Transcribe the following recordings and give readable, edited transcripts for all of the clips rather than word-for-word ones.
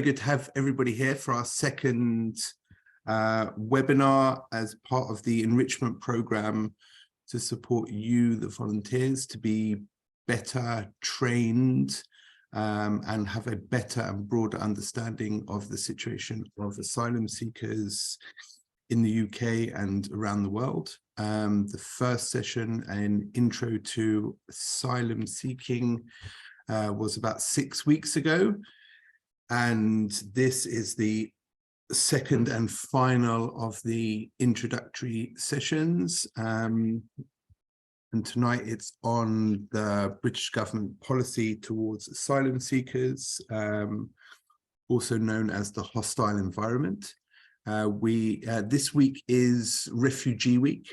Good to have everybody here for our second webinar as part of the enrichment program to support you, the volunteers, to be better trained and have a better and broader understanding of the situation of asylum seekers in the UK and around the world. The first session, an intro to asylum seeking, was about 6 weeks ago. And this is the second and final of the introductory sessions. And tonight it's on the British government policy towards asylum seekers, also known as the hostile environment. This week is Refugee Week.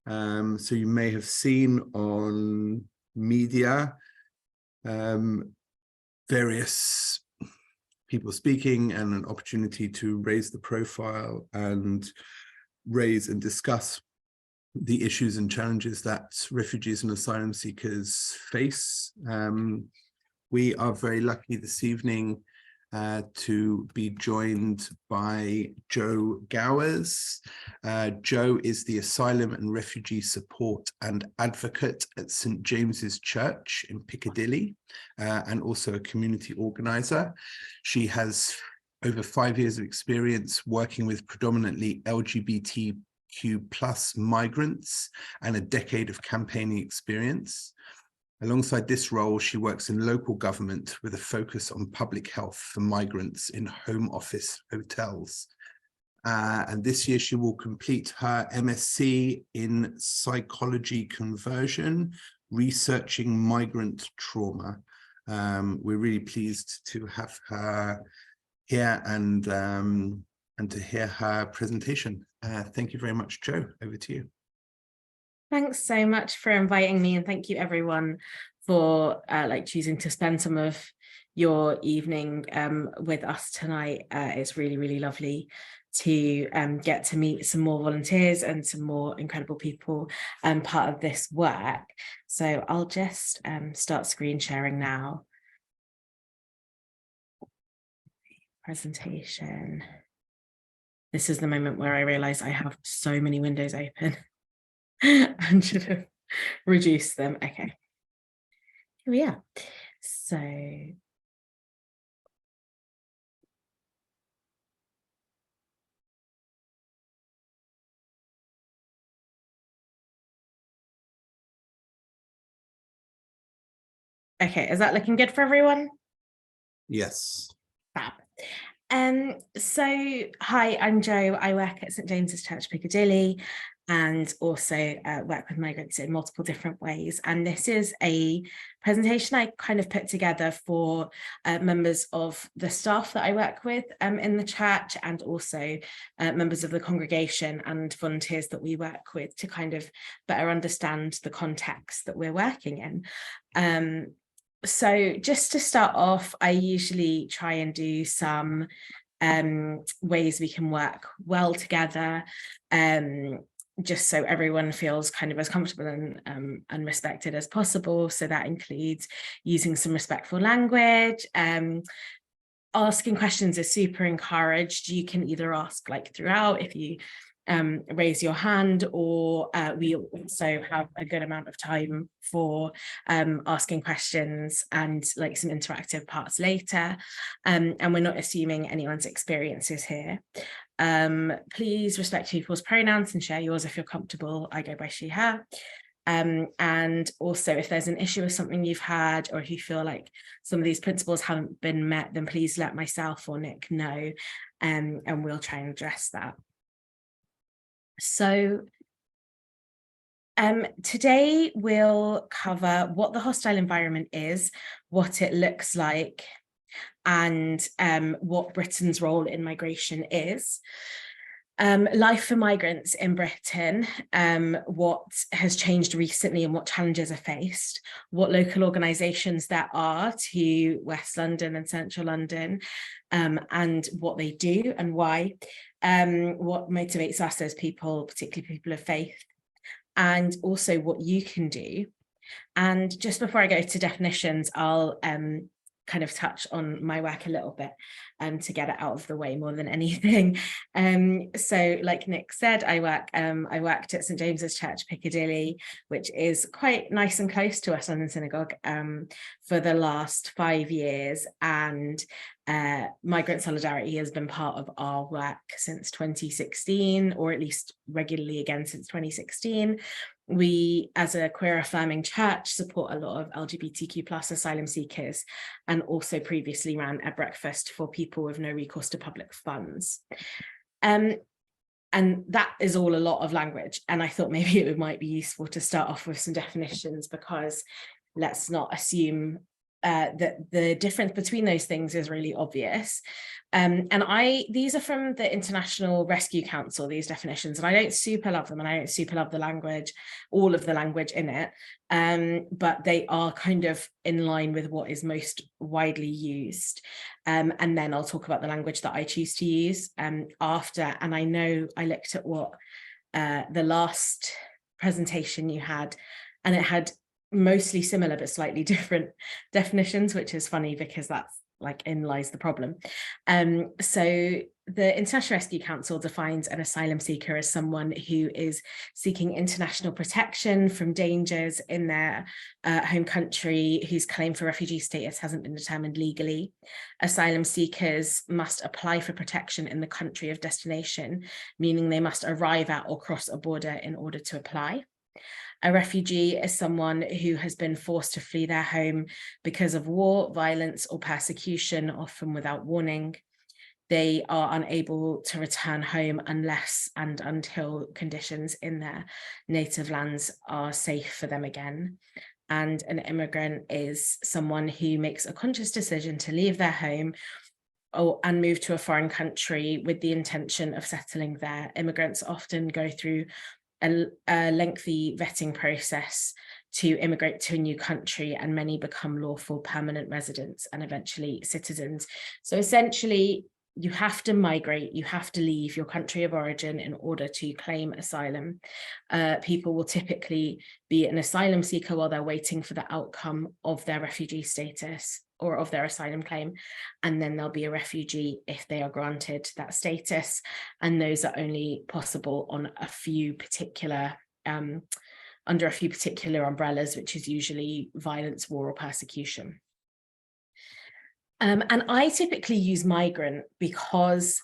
So you may have seen on media various people speaking and an opportunity to raise the profile and raise and discuss the issues and challenges that refugees and asylum seekers face. We are very lucky this evening to be joined by Jo Gowers. Jo is the Asylum and Refugee Support and Advocate at St James's Church in Piccadilly, and also a community organiser. She has over 5 years of experience working with predominantly LGBTQ+ migrants and a decade of campaigning experience. Alongside this role, she works in local government with a focus on public health for migrants in home office hotels. And this year she will complete her MSc in Psychology Conversion, researching migrant trauma. We're really pleased to have her here and to hear her presentation. Thank you very much, Jo. Over to you. Thanks so much for inviting me, and thank you everyone for choosing to spend some of your evening with us tonight. It's really, really lovely to get to meet some more volunteers and some more incredible people part of this work. So I'll just start screen sharing now. Presentation. This is the moment where I realize I have so many windows open. And should have reduced them. Okay, here we are. So okay, is that looking good for everyone? Yes. Fab. So hi, I'm Jo. I work at St James's Church Piccadilly and also work with migrants in multiple different ways. And this is a presentation I kind of put together for members of the staff that I work with in the church, and also members of the congregation and volunteers that we work with, to kind of better understand the context that we're working in. So just to start off, I usually try and do some ways we can work well together, just so everyone feels kind of as comfortable and respected as possible. So that includes using some respectful language. Asking questions is super encouraged. You can either ask throughout if you raise your hand, or we also have a good amount of time for asking questions and some interactive parts later, and we're not assuming anyone's experiences here. Please respect people's pronouns and share yours if you're comfortable. I go by she, her. And also, if there's an issue with something you've had, or if you feel like some of these principles haven't been met, then please let myself or Nick know, and we'll try and address that. So today we'll cover what the hostile environment is, what it looks like, and what Britain's role in migration is. Life for migrants in Britain, what has changed recently and what challenges are faced, what local organisations there are to West London and Central London, and what they do and why, what motivates us as people, particularly people of faith, and also what you can do. And just before I go to definitions, I'll kind of touch on my work a little bit to get it out of the way more than anything. So like Nick said, I worked at St James's Church, Piccadilly, which is quite nice and close to us on the synagogue, for the last 5 years, and migrant solidarity has been part of our work since 2016, or at least regularly again since 2016. We, as a queer affirming church, support a lot of LGBTQ plus asylum seekers, and also previously ran a breakfast for people with no recourse to public funds. And that is all a lot of language. And I thought maybe it might be useful to start off with some definitions, because let's not assume that the difference between those things is really obvious. And these are from the International Rescue Council, these definitions, and I don't super love them, and I don't super love the language, all of the language in it, but they are kind of in line with what is most widely used. And then I'll talk about the language that I choose to use after. And I know I looked at what the last presentation you had, and it had mostly similar but slightly different definitions, which is funny because that's like in lies the problem. So the International Rescue Council defines an asylum seeker as someone who is seeking international protection from dangers in their home country, whose claim for refugee status hasn't been determined legally. Asylum seekers must apply for protection in the country of destination, meaning they must arrive at or cross a border in order to apply. A refugee is someone who has been forced to flee their home because of war, violence, or persecution, often without warning. They are unable to return home unless and until conditions in their native lands are safe for them again. And an immigrant is someone who makes a conscious decision to leave their home and move to a foreign country with the intention of settling there. Immigrants often go through a lengthy vetting process to immigrate to a new country, and many become lawful permanent residents and eventually citizens. So essentially, you have to migrate, you have to leave your country of origin in order to claim asylum. People will typically be an asylum seeker while they're waiting for the outcome of their refugee status or of their asylum claim, and then they'll be a refugee if they are granted that status, and those are only possible on a few particular under a few particular umbrellas, which is usually violence, war, or persecution. And I typically use migrant because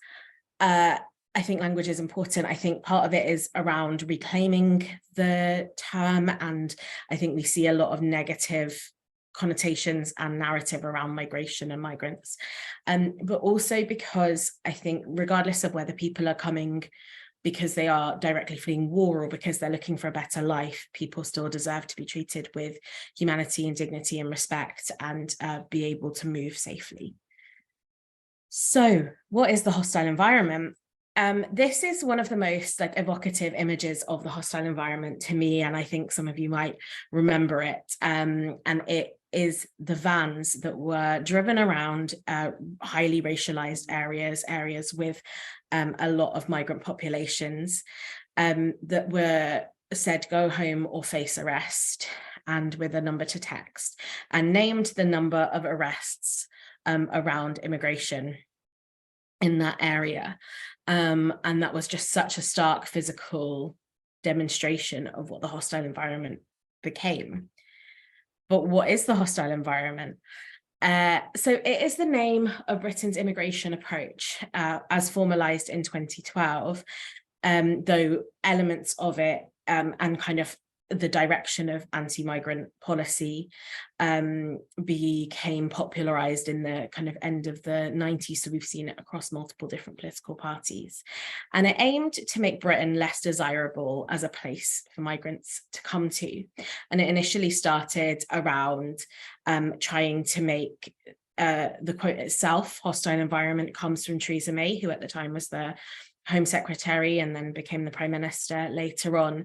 I think language is important. I think part of it is around reclaiming the term, and I think we see a lot of negative connotations and narrative around migration and migrants, but also because I think regardless of whether people are coming because they are directly fleeing war or because they're looking for a better life, people still deserve to be treated with humanity and dignity and respect, and be able to move safely. So what is the hostile environment? This is one of the most evocative images of the hostile environment to me, and I think some of you might remember it. And it is the vans that were driven around highly racialized areas with a lot of migrant populations that were said go home or face arrest, and with a number to text, and named the number of arrests around immigration in that area. And that was just such a stark physical demonstration of what the hostile environment became. But what is the hostile environment? So it is the name of Britain's immigration approach as formalized in 2012, though elements of it and kind of the direction of anti-migrant policy became popularized in the kind of end of the 90s. So we've seen it across multiple different political parties. And it aimed to make Britain less desirable as a place for migrants to come to. And it initially started around trying to make the quote itself, hostile environment, comes from Theresa May, who at the time was the Home Secretary and then became the Prime Minister later on,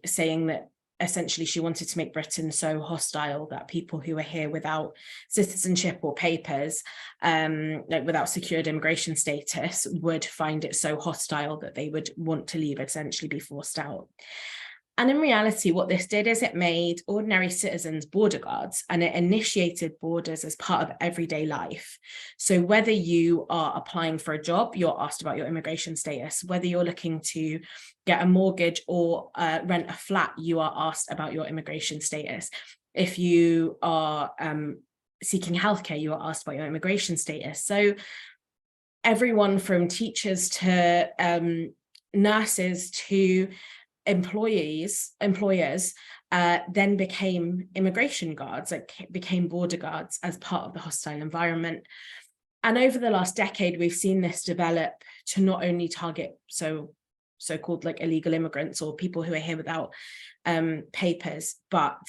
saying that essentially she wanted to make Britain so hostile that people who were here without citizenship or papers, without secured immigration status, would find it so hostile that they would want to leave, essentially be forced out. And in reality, what this did is it made ordinary citizens border guards, and it initiated borders as part of everyday life. So whether you are applying for a job, you're asked about your immigration status. Whether you're looking to get a mortgage or rent a flat, you are asked about your immigration status. If you are seeking healthcare, you are asked about your immigration status. So everyone from teachers to nurses to employers then became immigration guards, like became border guards as part of the hostile environment. And over the last decade, we've seen this develop to not only target so-called like illegal immigrants or people who are here without papers, but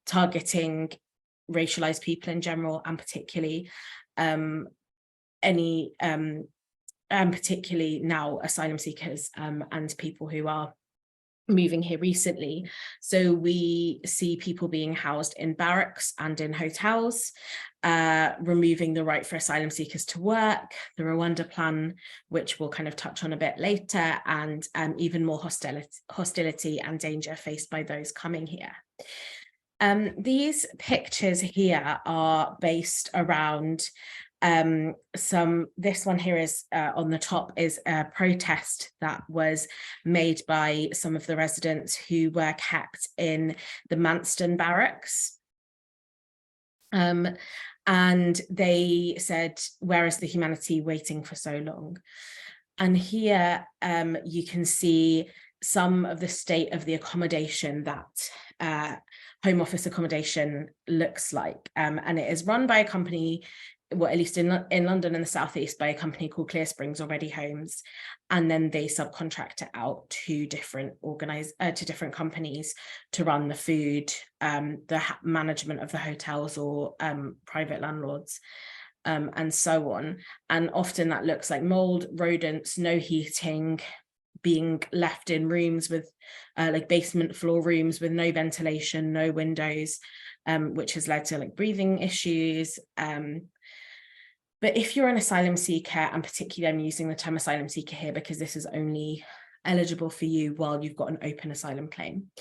targeting racialized people in general, and particularly particularly now asylum seekers and people who are moving here recently. So we see people being housed in barracks and in hotels, removing the right for asylum seekers to work, the Rwanda plan, which we'll kind of touch on a bit later, and even more hostility and danger faced by those coming here. These pictures here are based around this one here is on the top is a protest that was made by some of the residents who were kept in the Manston barracks. And they said, "Where is the humanity waiting for so long?" And here you can see some of the state of the accommodation that Home Office accommodation looks like. And it is run by a company, well, at least in London and the southeast, by a company called Clear Springs or Ready Homes, and then they subcontract it out to different companies to run the food, the management of the hotels, or private landlords, and so on. And often that looks like mold, rodents, no heating, being left in rooms with like basement floor rooms with no ventilation, no windows, which has led to like breathing issues. But if you're an asylum seeker, and particularly I'm using the term asylum seeker here because this is only eligible for you while you've got an open asylum claim,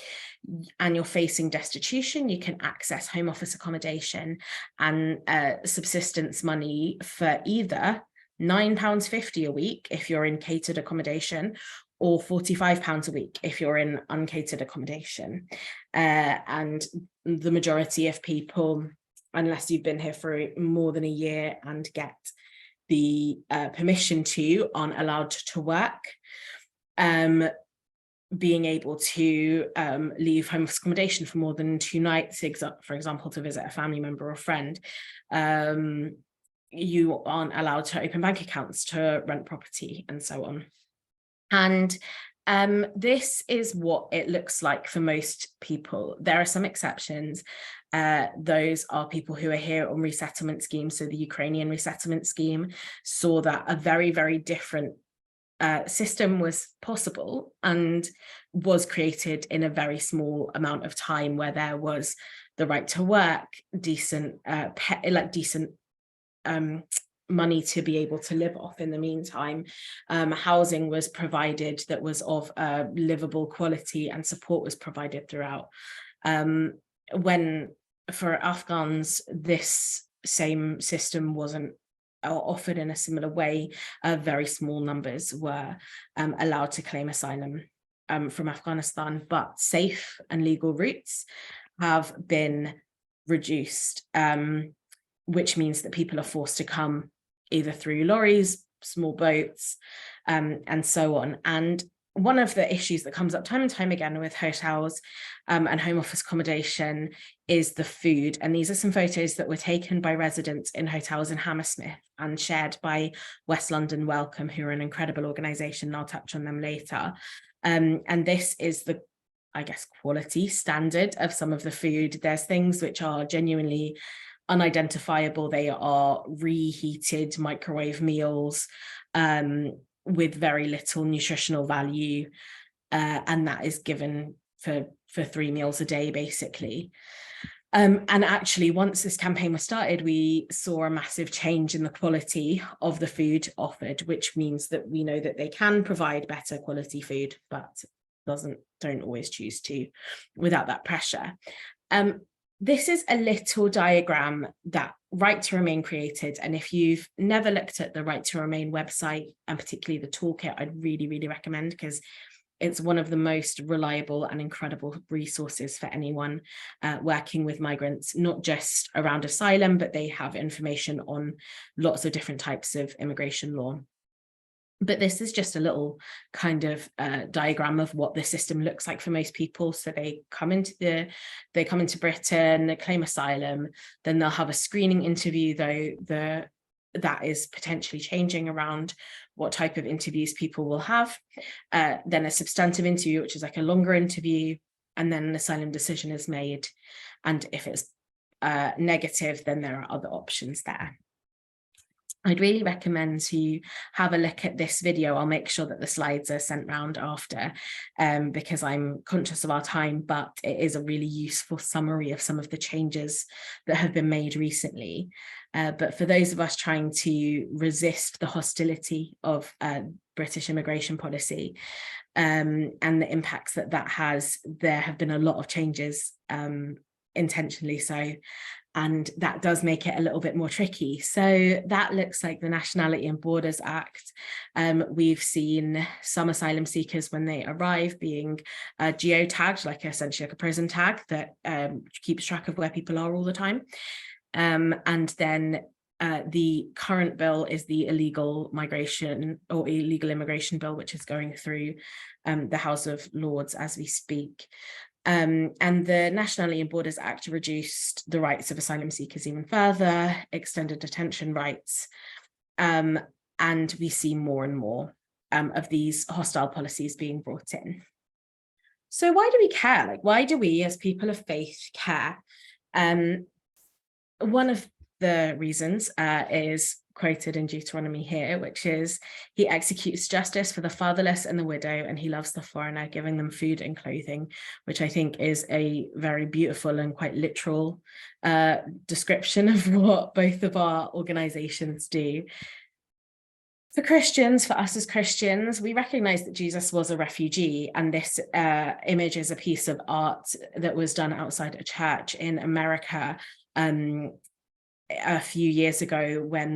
and you're facing destitution, you can access Home Office accommodation and subsistence money for either £9.50 a week if you're in catered accommodation, or £45 a week if you're in uncatered accommodation. And the majority of people, unless you've been here for more than a year and get the permission to, aren't allowed to work. Being able to leave home accommodation for more than 2 nights, for example, to visit a family member or friend. You aren't allowed to open bank accounts, to rent property, and so on. And this is what it looks like for most people. There are some exceptions. Those are people who are here on resettlement schemes. So the Ukrainian resettlement scheme saw that a very, very different system was possible and was created in a very small amount of time, where there was the right to work, decent money to be able to live off in the meantime. Housing was provided that was of livable quality, and support was provided throughout. When for Afghans, this same system wasn't offered in a similar way. Very small numbers were allowed to claim asylum from Afghanistan, but safe and legal routes have been reduced, which means that people are forced to come either through lorries, small boats, and so on. And one of the issues that comes up time and time again with hotels and Home Office accommodation is the food. And these are some photos that were taken by residents in hotels in Hammersmith and shared by West London Welcome, who are an incredible organisation, and I'll touch on them later. And this is the, I guess, quality standard of some of the food. There's things which are genuinely unidentifiable. They are reheated microwave meals with very little nutritional value, and that is given for 3 meals a day, basically. And actually, once this campaign was started, we saw a massive change in the quality of the food offered, which means that we know that they can provide better quality food, but don't always choose to without that pressure. This is a little diagram that Right to Remain created, and if you've never looked at the Right to Remain website, and particularly the toolkit, I'd really, really recommend, because it's one of the most reliable and incredible resources for anyone working with migrants, not just around asylum, but they have information on lots of different types of immigration law. But this is just a little kind of diagram of what the system looks like for most people. So they come into Britain, they claim asylum, then they'll have a screening interview, though that is potentially changing around what type of interviews people will have. Then a substantive interview, which is like a longer interview, and then an asylum decision is made. And if it's negative, then there are other options there. I'd really recommend to have a look at this video. I'll make sure that the slides are sent round after, because I'm conscious of our time, but it is a really useful summary of some of the changes that have been made recently. But for those of us trying to resist the hostility of British immigration policy and the impacts that has, there have been a lot of changes, intentionally so. And that does make it a little bit more tricky. So that looks like the Nationality and Borders Act. We've seen some asylum seekers, when they arrive, being geotagged, like essentially like a prison tag that keeps track of where people are all the time. And then the current bill is the illegal migration or illegal immigration bill, which is going through the House of Lords as we speak. And the Nationality and Borders Act reduced the rights of asylum seekers even further, extended detention rights, and we see more and more of these hostile policies being brought in. So why do we care? Like, why do we as people of faith care? One of the reasons is quoted in Deuteronomy here, which is, he executes justice for the fatherless and the widow, and he loves the foreigner, giving them food and clothing, which I think is a very beautiful and quite literal description of what both of our organizations do. For Christians, for us as Christians, we recognize that Jesus was a refugee, and this image is a piece of art that was done outside a church in America a few years ago, when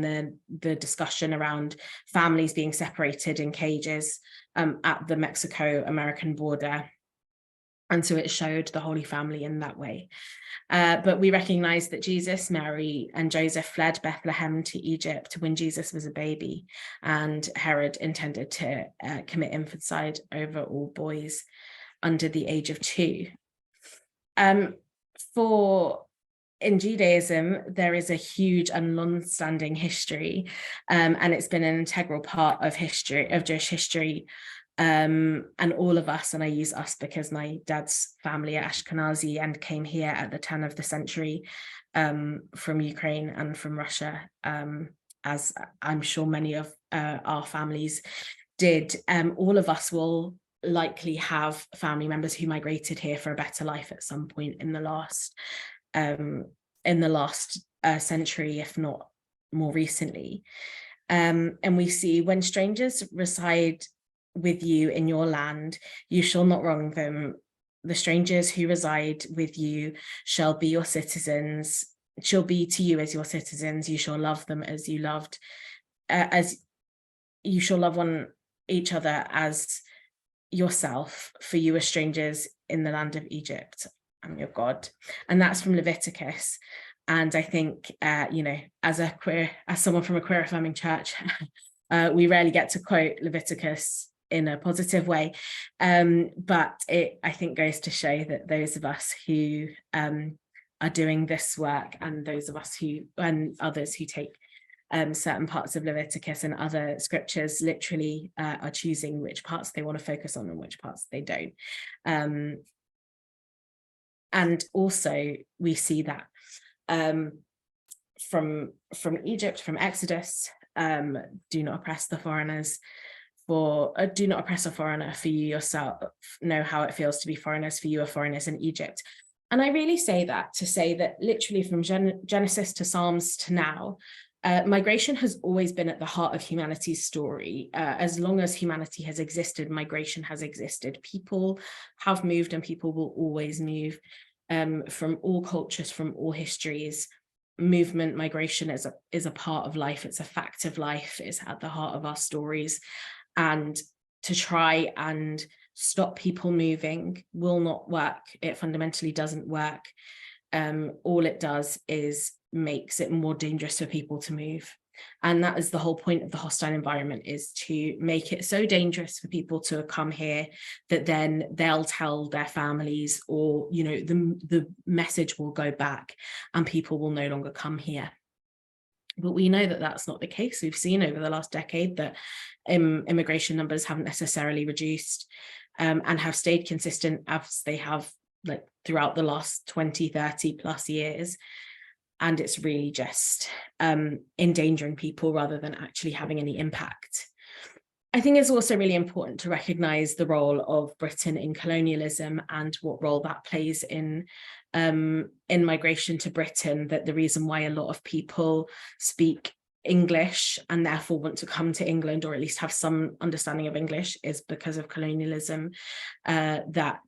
the discussion around families being separated in cages at the Mexico-American border. And so it showed the Holy Family in that way. But we recognize that Jesus, Mary, and Joseph fled Bethlehem to Egypt when Jesus was a baby, and Herod intended to commit infanticide over all boys under the age of 2. In Judaism, there is a huge and long-standing history, and it's been an integral part of Jewish history, and all of us, and I use us because my dad's family are Ashkenazi and came here at the turn of the century from Ukraine and from Russia, as I'm sure many of our families did. All of us will likely have family members who migrated here for a better life at some point in the last century, if not more recently. And we see, when strangers reside with you in your land, you shall not wrong them. The strangers who reside with you shall be your citizens, shall be to you as your citizens. You shall love them as you loved, as you shall love each other as yourself, for you are strangers in the land of Egypt. I'm your God. And that's from Leviticus. And I think, as someone from a queer affirming church, we rarely get to quote Leviticus in a positive way. But it, I think, goes to show that those of us who are doing this work, and those of us and others who take certain parts of Leviticus and other scriptures literally are choosing which parts they want to focus on and which parts they don't. And also we see that from Egypt, from Exodus, do not oppress the foreigners, do not oppress a foreigner, for you yourself know how it feels to be foreigners, for you are foreigners in Egypt. And I really say that to say that literally from Genesis to Psalms to now, Migration has always been at the heart of humanity's story. As long as humanity has existed, migration has existed. People have moved and people will always move, from all cultures, from all histories. Movement, migration is a part of life. It's a fact of life. It's at the heart of our stories. And to try and stop people moving will not work. It fundamentally doesn't work. All it does is makes it more dangerous for people to move. And that is the whole point of the hostile environment, is to make it so dangerous for people to come here that then they'll tell their families, or, you know, the message will go back and people will no longer come here. But we know that that's not the case. We've seen over the last decade that immigration numbers haven't necessarily reduced, and have stayed consistent as they have like throughout the last 20, 30 plus years. And it's really just endangering people rather than actually having any impact. I think it's also really important to recognise the role of Britain in colonialism and what role that plays in migration to Britain, that the reason why a lot of people speak English and therefore want to come to England, or at least have some understanding of English, is because of colonialism, that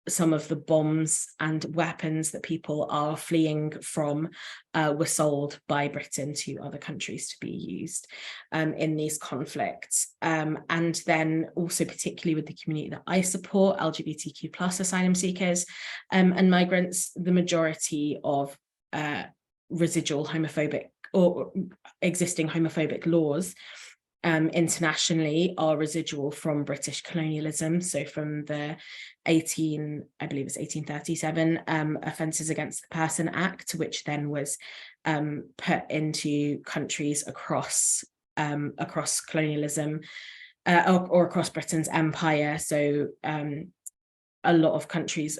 some of the bombs and weapons that people are fleeing from were sold by Britain to other countries to be used in these conflicts. And then also particularly with the community that I support, LGBTQ plus asylum seekers and migrants, the majority of residual homophobic or existing homophobic laws internationally are residual from British colonialism. So from the 1837 Offences Against the Person Act, which then was put into countries across colonialism or across Britain's empire. So a lot of countries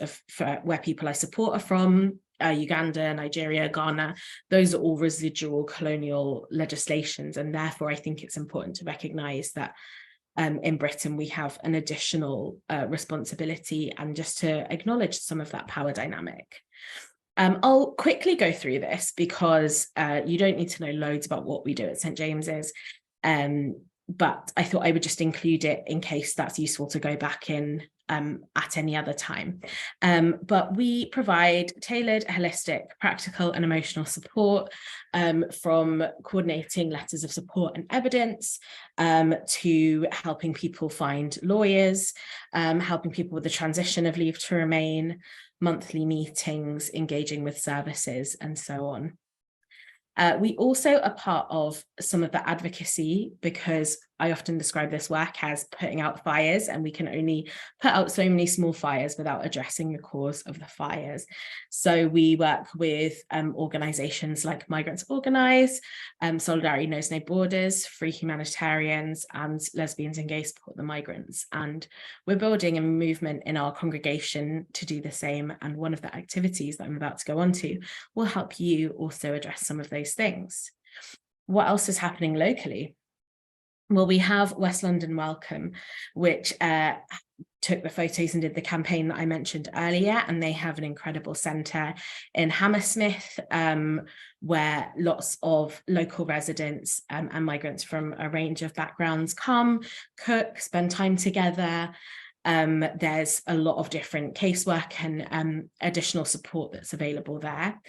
where people I support are from, Uganda, Nigeria, Ghana, those are all residual colonial legislations. And therefore, I think it's important to recognise that in Britain, we have an additional responsibility, and just to acknowledge some of that power dynamic. I'll quickly go through this because you don't need to know loads about what we do at St James's, but I thought I would just include it in case that's useful to go back in at any other time. But we provide tailored, holistic, practical and emotional support, from coordinating letters of support and evidence, to helping people find lawyers, helping people with the transition of leave to remain, monthly meetings, engaging with services, and so on. We also are part of some of the advocacy, because I often describe this work as putting out fires, and we can only put out so many small fires without addressing the cause of the fires. So we work with organisations like Migrants Organise, Solidarity Knows No Borders, Free Humanitarians, and Lesbians and Gay Support the Migrants. And we're building a movement in our congregation to do the same. And one of the activities that I'm about to go on to will help you also address some of those things. What else is happening locally? Well, we have West London Welcome, which took the photos and did the campaign that I mentioned earlier, and they have an incredible centre in Hammersmith, where lots of local residents and migrants from a range of backgrounds come, cook, spend time together. There's a lot of different casework and additional support that's available there.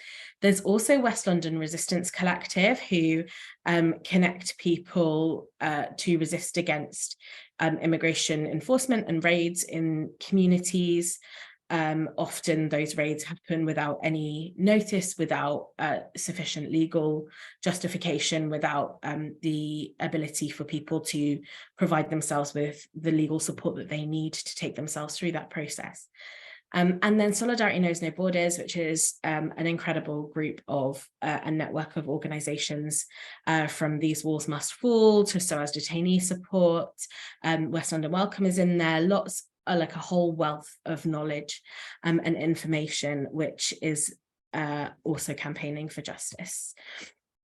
There's also West London Resistance Collective, who connect people to resist against immigration enforcement and raids in communities. Often those raids happen without any notice, without sufficient legal justification, without the ability for people to provide themselves with the legal support that they need to take themselves through that process. And then Solidarity Knows No Borders, which is an incredible group of a network of organisations, from These Walls Must Fall to SOAS Detainee Support. West London Welcome is in there, lots, like a whole wealth of knowledge and information, which is also campaigning for justice.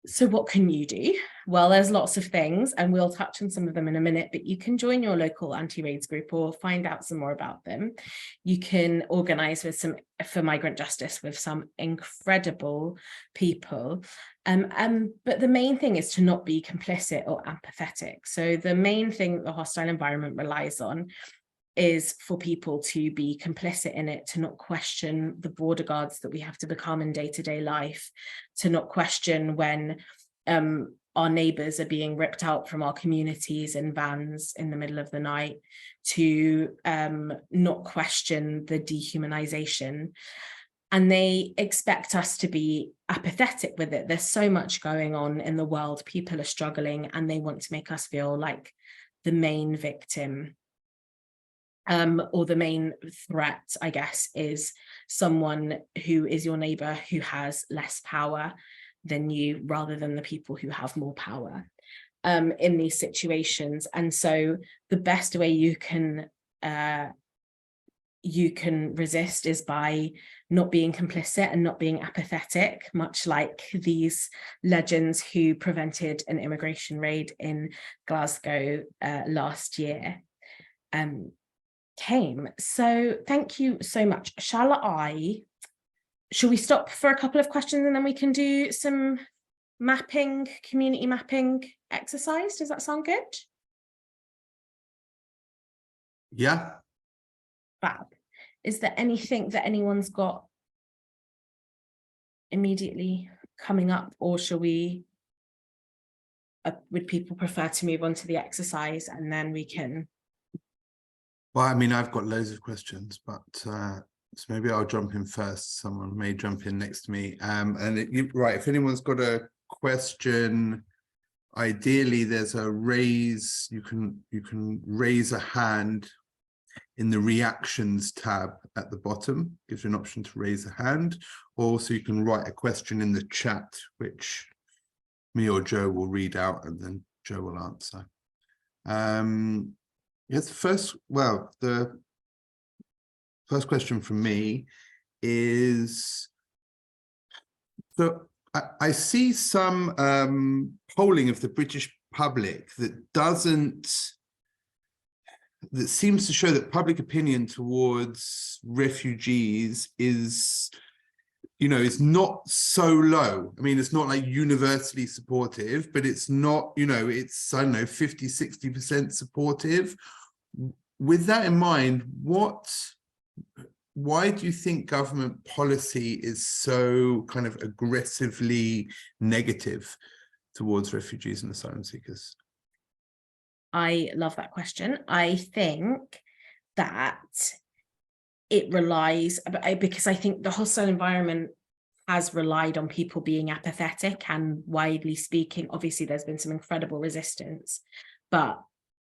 So what can you do? Well, there's lots of things, and we'll touch on some of them in a minute, but you can join your local anti-raids group or find out some more about them. You can organise for migrant justice with some incredible people. But the main thing is to not be complicit or apathetic. So the main thing that the hostile environment relies on is for people to be complicit in it, to not question the border guards that we have to become in day-to-day life, to not question when our neighbours are being ripped out from our communities in vans in the middle of the night, to not question the dehumanization. And they expect us to be apathetic with it. There's so much going on in the world, people are struggling, and they want to make us feel like the main victim. Or the main threat, I guess, is someone who is your neighbour who has less power than you, rather than the people who have more power in these situations. And so the best way you can resist is by not being complicit and not being apathetic, much like these legends who prevented an immigration raid in Glasgow last year. Came. So thank you so much. Shall we stop for a couple of questions and then we can do some community mapping exercise? Does that sound good? Yeah. Fab. Is there anything that anyone's got immediately coming up, or shall we, would people prefer to move on to the exercise and then we can? Well, I mean, I've got loads of questions, but so maybe I'll jump in first. Someone may jump in next to me. Right, if anyone's got a question, ideally there's a raise. You can raise a hand in the reactions tab at the bottom. Gives you an option to raise a hand. Also, you can write a question in the chat, which me or Jo will read out, and then Jo will answer. Yes, the first question from me is, so I see some polling of the British public that seems to show that public opinion towards refugees is not so low. I mean, it's not like universally supportive, but it's not, it's, I don't know, 50, 60% supportive. With that in mind, why do you think government policy is so kind of aggressively negative towards refugees and asylum seekers? I love that question. I think that it relies, because I think the hostile environment has relied on people being apathetic, and widely speaking, obviously there's been some incredible resistance, but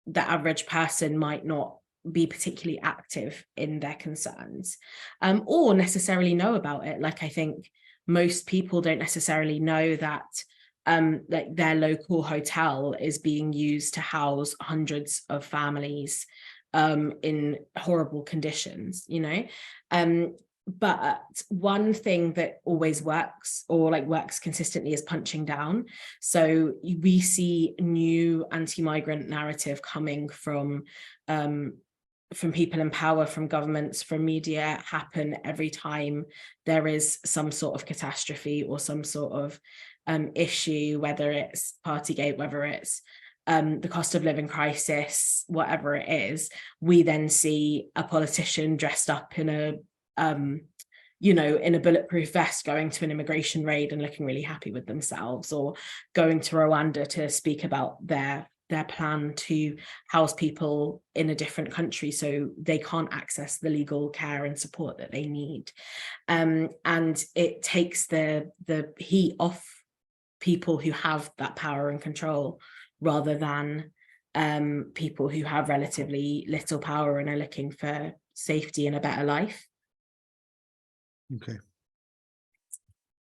the average person might not be particularly active in their concerns or necessarily know about it. Like, I think most people don't necessarily know that like their local hotel is being used to house hundreds of families in horrible conditions, but one thing that always works, or like works consistently, is punching down. So we see new anti-migrant narrative coming from people in power, from governments, from media, happen every time there is some sort of catastrophe or some sort of issue, whether it's Partygate, whether it's the cost of living crisis, whatever it is. We then see a politician dressed up in a in a bulletproof vest going to an immigration raid and looking really happy with themselves, or going to Rwanda to speak about their plan to house people in a different country so they can't access the legal care and support that they need. And it takes the heat off people who have that power and control, rather than people who have relatively little power and are looking for safety and a better life. Okay.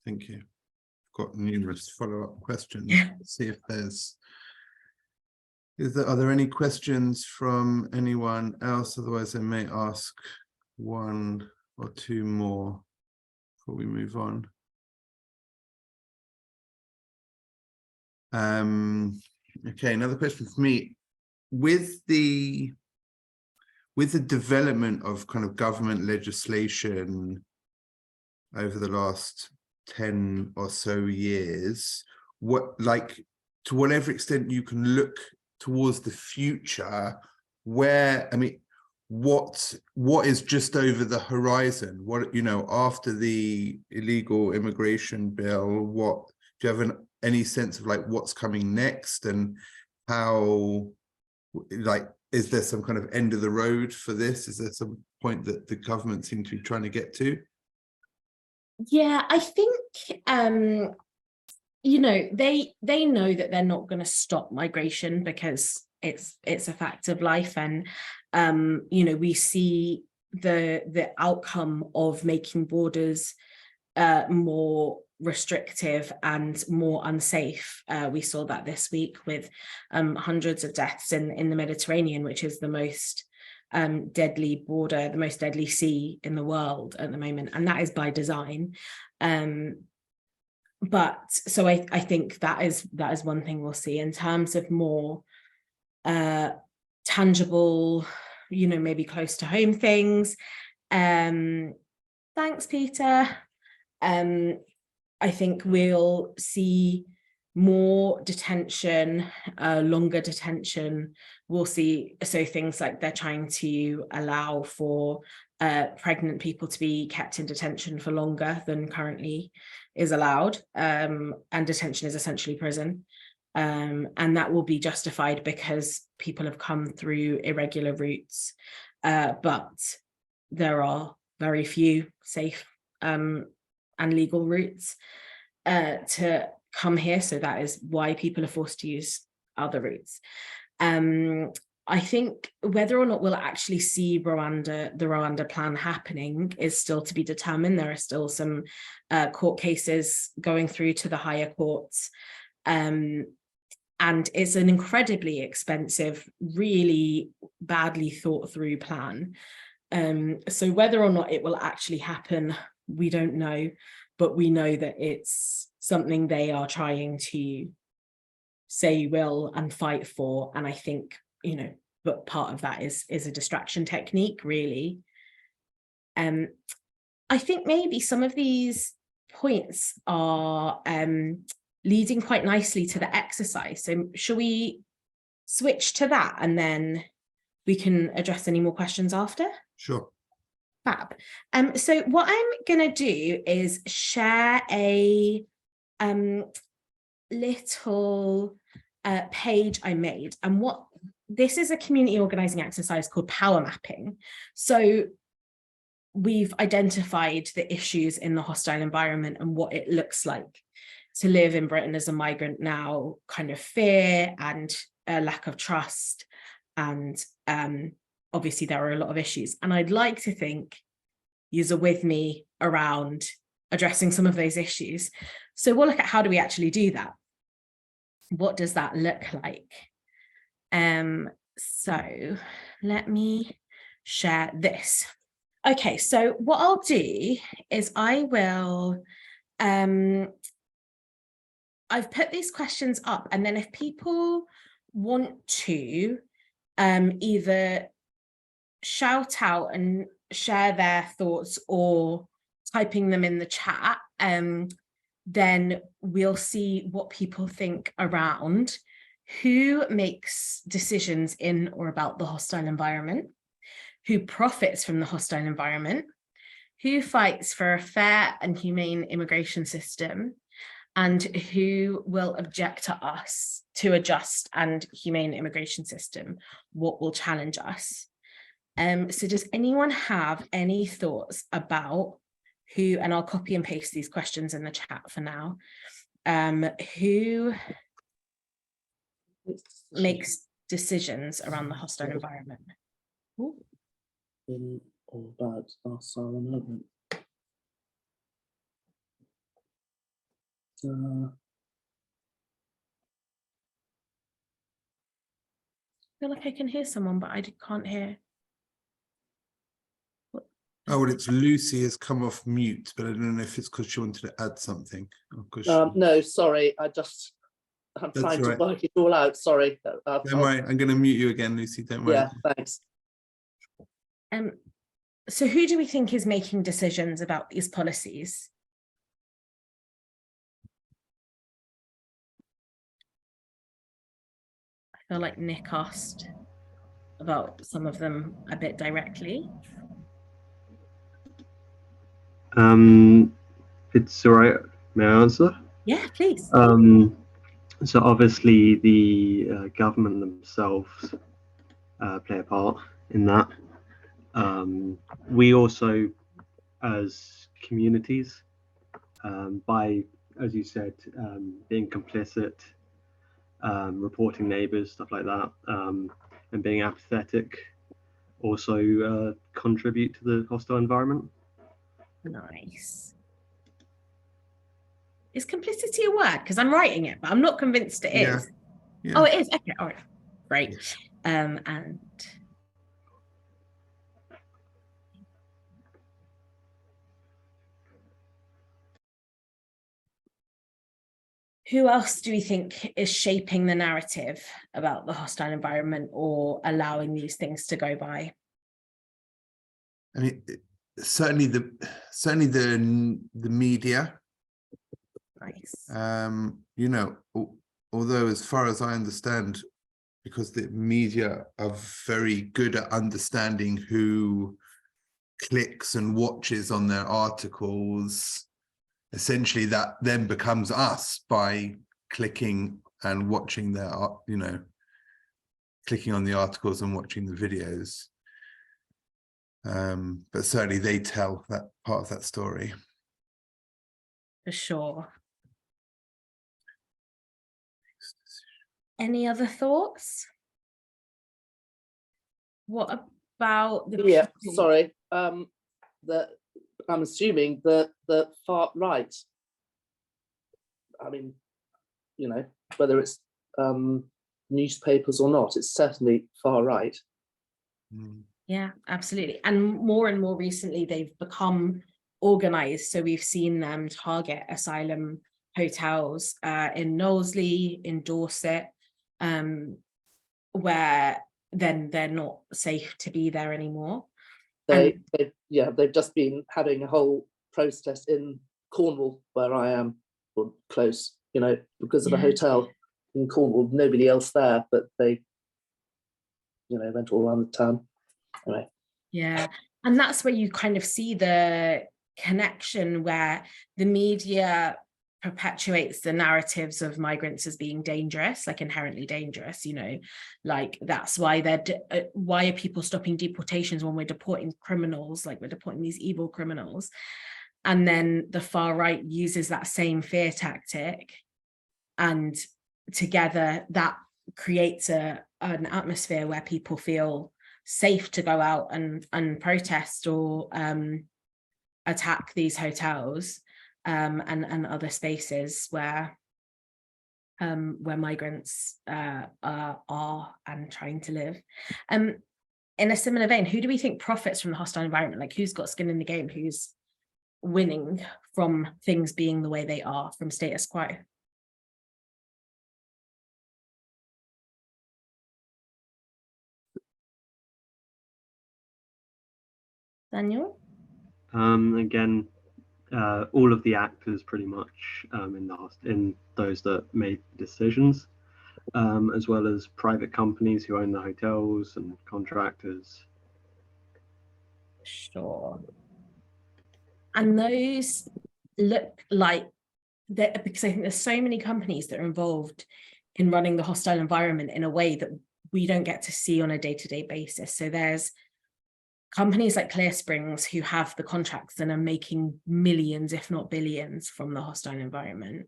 Thank you. I've got numerous follow-up questions. Yeah. Let's see if are there any questions from anyone else? Otherwise, I may ask one or two more before we move on. Okay, another question for me. With the development of kind of government legislation over the last 10 or so years, to whatever extent you can look towards the future, where, I mean, what is just over the horizon? What, you know, after the illegal immigration bill, what do you have any sense of like what's coming next, and how, like, is there some kind of end of the road for this? Is there some point that the government seem to be trying to get to? Yeah, I think you know, they know that they're not going to stop migration because it's a fact of life, and you know, we see the outcome of making borders more restrictive and more unsafe. We saw that this week with hundreds of deaths in the Mediterranean, which is the most deadly border, the most deadly sea in the world at the moment, and that is by design. But so I think that is one thing we'll see in terms of more tangible, you know, maybe close to home things. Thanks, Peter. I think we'll see more detention, longer detention. We'll see, so things like they're trying to allow for pregnant people to be kept in detention for longer than currently is allowed, and detention is essentially prison, and that will be justified because people have come through irregular routes, but there are very few safe and legal routes to come here, so that is why people are forced to use other routes. I think whether or not we'll actually see the Rwanda plan happening is still to be determined. There are still some court cases going through to the higher courts, and it's an incredibly expensive, really badly thought through plan. So whether or not it will actually happen, we don't know, but we know that it's something they are trying to say will and fight for. And I think, you know, but part of that is a distraction technique, really. I think maybe some of these points are leading quite nicely to the exercise. So shall we switch to that and then we can address any more questions after? Sure. Fab. So what I'm going to do is share a little page I made, and what this is a community organizing exercise called power mapping. So we've identified the issues in the hostile environment and what it looks like to live in Britain as a migrant now, kind of fear and a lack of trust, and obviously there are a lot of issues, and I'd like to think you're with me around addressing some of those issues. So we'll look at how do we actually do that? What does that look like? So let me share this. Okay, so what I'll do is I will, I've put these questions up, and then if people want to either shout out and share their thoughts or typing them in the chat, then we'll see what people think around who makes decisions in or about the hostile environment, who profits from the hostile environment, who fights for a fair and humane immigration system, and who will object to us to a just and humane immigration system, what will challenge us. So does anyone have any thoughts about who, and I'll copy and paste these questions in the chat for now, who makes decisions around the hostile environment? Ooh. In or about asylum movement. I feel like I can hear someone, but I can't hear. Oh, well, it's Lucy has come off mute, but I don't know if it's because she wanted to add something. No, sorry, I just I'm That's trying right. to work it all out. Sorry. Don't worry, I'm going to mute you again, Lucy. Don't worry. Yeah, thanks. So who do we think is making decisions about these policies? I feel like Nick asked about some of them a bit directly. It's all right. May I answer? Yeah, please. So obviously the government themselves play a part in that. We also, as communities, by, as you said, being complicit, reporting neighbours, stuff like that, and being apathetic, also contribute to the hostile environment. Nice. Is complicity a word? Because I'm writing it, but I'm not convinced it is. Yeah. Oh, it is. Okay. All right. Great. And who else do we think is shaping the narrative about the hostile environment or allowing these things to go by? I mean, certainly the media. Nice. You know, although as far as I understand, because the media are very good at understanding who clicks and watches on their articles, essentially that then becomes us by clicking and watching their, you know, clicking on the articles and watching the videos. But certainly they tell that part of that story. For sure. Any other thoughts? What about the people? Sorry. That I'm assuming the far right. I mean, you know, whether it's newspapers or not, it's certainly far right. Yeah, absolutely. And more recently, they've become organised. So we've seen them target asylum hotels in Knowsley, in Dorset, where then they're not safe to be there anymore. They've just been having a whole protest in Cornwall, where I am, or close, you know, because of a hotel in Cornwall. Nobody else there, but they, you know, went all around the town. Anyway. Yeah, and that's where you kind of see the connection where the media perpetuates the narratives of migrants as being dangerous, like inherently dangerous, you know, like that's why why are people stopping deportations when we're deporting criminals, like we're deporting these evil criminals. And then the far right uses that same fear tactic, and together that creates an atmosphere where people feel safe to go out and protest or attack these hotels and other spaces where migrants are and trying to live. In a similar vein, who do we think profits from the hostile environment? Like, who's got skin in the game? Who's winning from things being the way they are, from status quo? Daniel? Again, all of the actors pretty much in those that made decisions, as well as private companies who own the hotels and contractors. Sure. And those look like that, because I think there's so many companies that are involved in running the hostile environment in a way that we don't get to see on a day-to-day basis. So there's companies like Clear Springs who have the contracts and are making millions, if not billions, from the hostile environment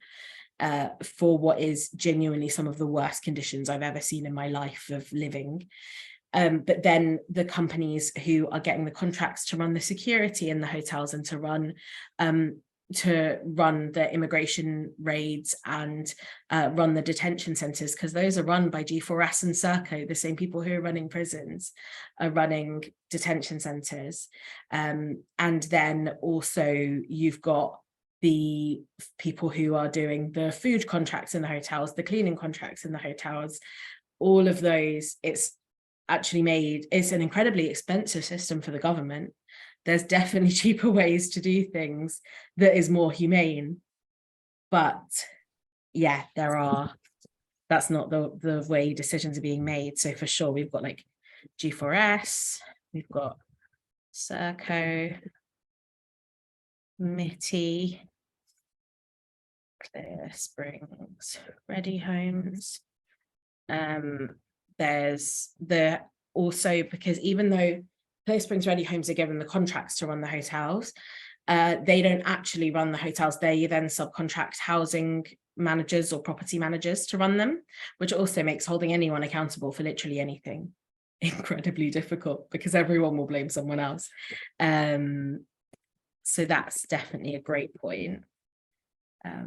for what is genuinely some of the worst conditions I've ever seen in my life of living. But then the companies who are getting the contracts to run the security in the hotels and to run the immigration raids and run the detention centres, because those are run by G4S and Serco, the same people who are running prisons are running detention centres. And then also you've got the people who are doing the food contracts in the hotels, the cleaning contracts in the hotels, all of those, it's an incredibly expensive system for the government. There's definitely cheaper ways to do things that is more humane. But yeah, that's not the way decisions are being made. So for sure, we've got like G4S, we've got Serco, MITI, Clear Springs, Ready Homes. There's also, because even though Clear Springs Ready Homes are given the contracts to run the hotels, they don't actually run the hotels. They then subcontract housing managers or property managers to run them, which also makes holding anyone accountable for literally anything incredibly difficult, because everyone will blame someone else. So that's definitely a great point. I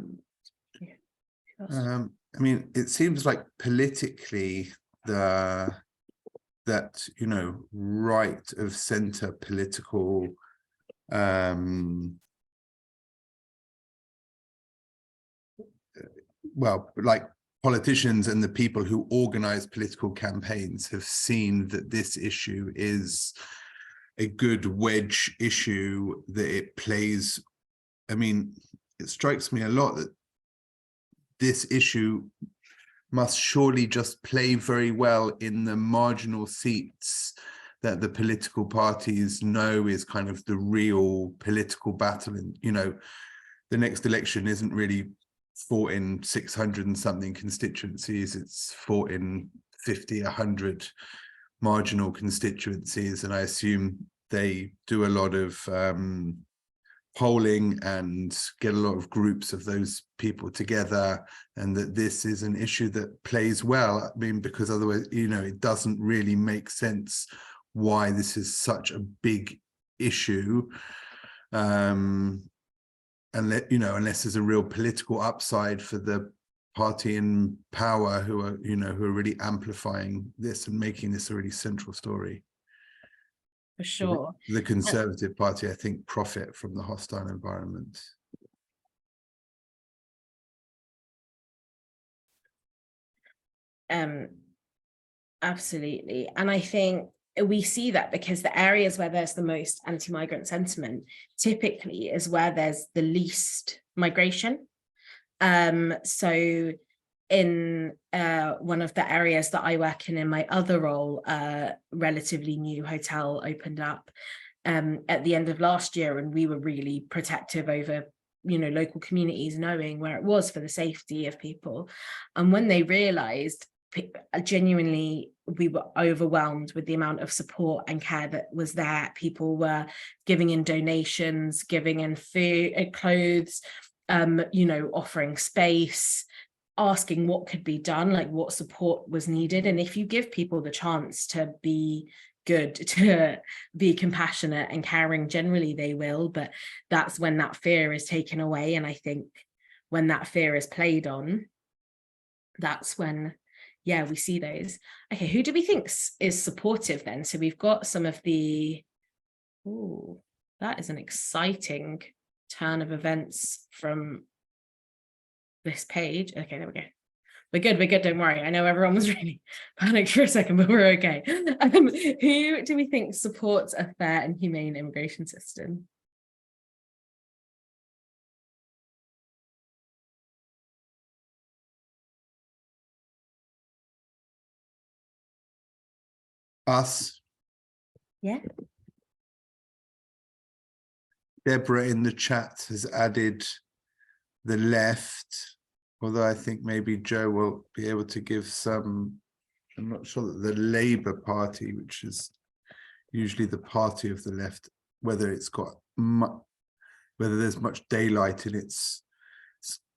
mean, it seems like politically that, you know, right of centre political well, like politicians and the people who organize political campaigns have seen that this issue is a good wedge issue, that it plays. I mean, it strikes me a lot that this issue must surely just play very well in the marginal seats that the political parties know is kind of the real political battle. And, you know, the next election isn't really fought in 600 and something constituencies, it's fought in 50, 100 marginal constituencies. And I assume they do a lot of polling and get a lot of groups of those people together, and that this is an issue that plays well. I mean, because otherwise, you know, it doesn't really make sense why this is such a big issue, and you know, unless there's a real political upside for the party in power who are, you know, who are really amplifying this and making this a really central story. For sure. The Conservative Party, I think, profit from the hostile environment. Absolutely. And I think we see that because the areas where there's the most anti-migrant sentiment typically is where there's the least migration. So in one of the areas that I work in my other role, a relatively new hotel opened up at the end of last year, and we were really protective over, you know, local communities knowing where it was for the safety of people. And when they realized, genuinely, we were overwhelmed with the amount of support and care that was there. People were giving in donations, giving in food, clothes, you know, offering space, asking what could be done, like what support was needed. And if you give people the chance to be good, to be compassionate and caring, generally they will. But that's when that fear is taken away. And I think when that fear is played on, that's when, yeah, we see those. Okay, who do we think is supportive then? So we've got some of the, oh, that is an exciting turn of events from this page. Okay, there we go. We're good, don't worry. I know everyone was really panicked for a second, but we're okay. Who do we think supports a fair and humane immigration system? Us. Yeah. Deborah in the chat has added the left, although I think maybe Jo will be able to give some. I'm not sure that the Labour Party, which is usually the party of the left, whether it's got whether there's much daylight in its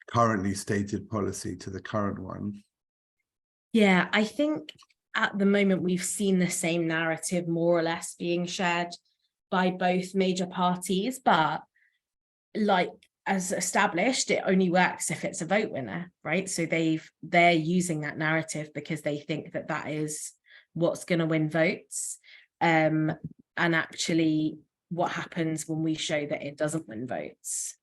currently stated policy to the current one. Yeah, I think at the moment we've seen the same narrative more or less being shared by both major parties, but like as established, it only works if it's a vote winner, right? So they're using that narrative because they think that that is what's going to win votes. And actually what happens when we show that it doesn't win votes?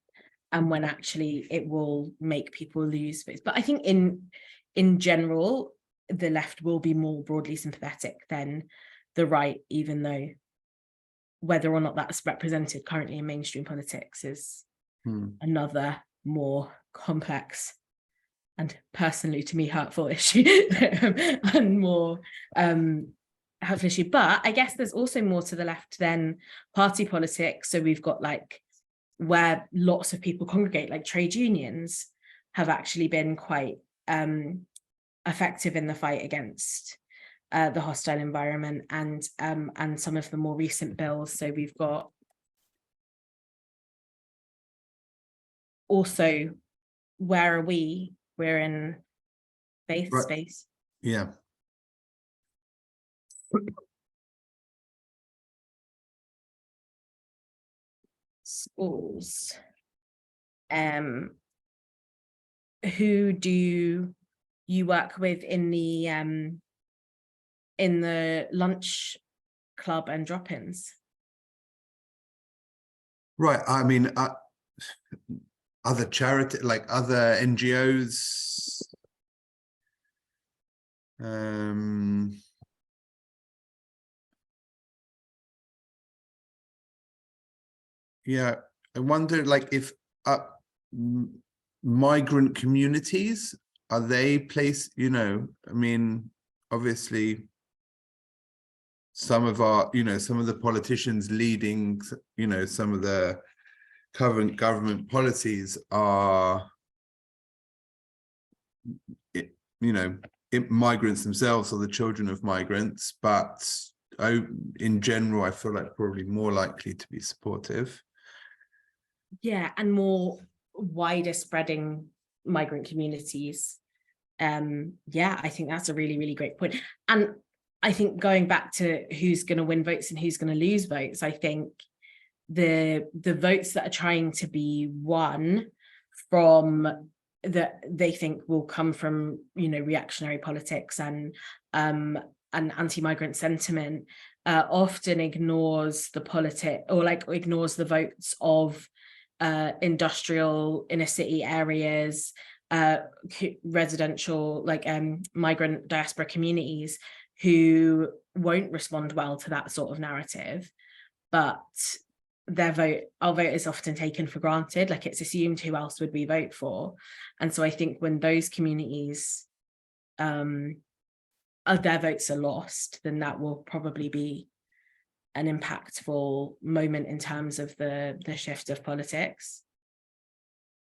and when actually it will make people lose votes. But I think in general, the left will be more broadly sympathetic than the right, even though whether or not that's represented currently in mainstream politics is another more complex and personally to me hurtful issue and more hurtful issue. But I guess there's also more to the left than party politics. So we've got like where lots of people congregate, like trade unions have actually been quite effective in the fight against the hostile environment, and some of the more recent bills. So we've got also, where are we? We're in faith space. Yeah. Schools. Who do you work with in the lunch club and drop-ins? Right. I mean, other charity, like other NGOs. Yeah, I wonder, like, if migrant communities, are they placed, you know, I mean, obviously some of our, you know, some of the politicians leading, you know, some of the current government policies are, you know, migrants themselves or the children of migrants, but in general, I feel like probably more likely to be supportive. Yeah, and more wider spreading migrant communities. Yeah, I think that's a really, really great point. And I think going back to who's going to win votes and who's going to lose votes, I think the votes that are trying to be won from that they think will come from, you know, reactionary politics and anti-migrant sentiment often ignores ignores the votes of industrial inner city areas, residential, like migrant diaspora communities who won't respond well to that sort of narrative, but our vote is often taken for granted. Like, it's assumed who else would we vote for. And so I think when those communities their votes are lost, then that will probably be an impactful moment in terms of the shift of politics.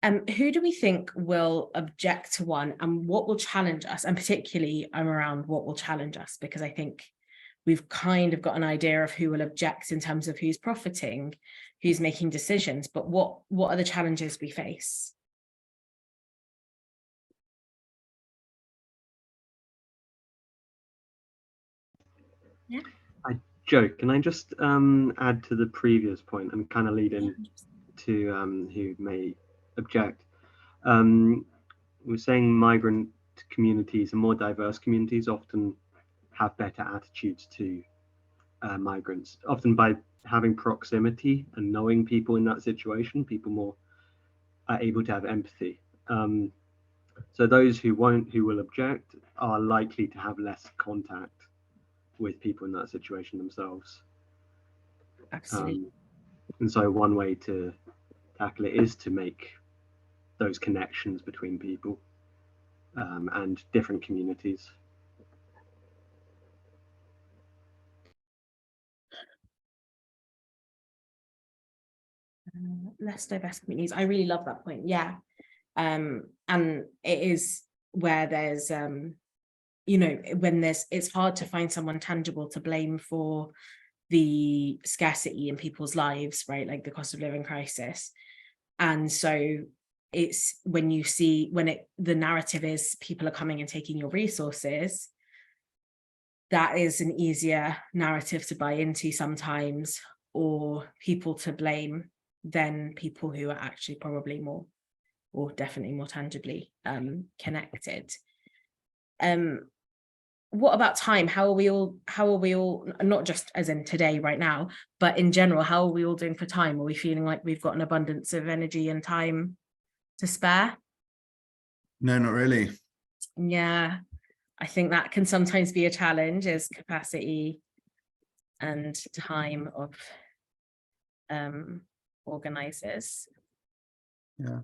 Who do we think will object to one, and what will challenge us? And particularly I'm around what will challenge us, because I think we've kind of got an idea of who will object in terms of who's profiting, who's making decisions, but what are the challenges we face? Yeah. Jo, can I just add to the previous point and kind of lead in to who may object? We're saying migrant communities and more diverse communities often have better attitudes to migrants, often by having proximity and knowing people in that situation. People more are able to have empathy. So those who will object are likely to have less contact with people in that situation themselves. Absolutely. And so one way to tackle it is to make those connections between people and different communities. Less diverse communities. I really love that point. Yeah. And it is where there's you know, when it's hard to find someone tangible to blame for the scarcity in people's lives, right? Like the cost of living crisis. And so it's when you see, the narrative is people are coming and taking your resources, that is an easier narrative to buy into sometimes, or people to blame than people who are actually probably more, or definitely more tangibly connected. what about time? How are we all, not just as in today, right now, but in general, how are we all doing for time? Are we feeling like we've got an abundance of energy and time to spare? No, not really. Yeah, I think that can sometimes be a challenge, is capacity and time of organisers. Yeah.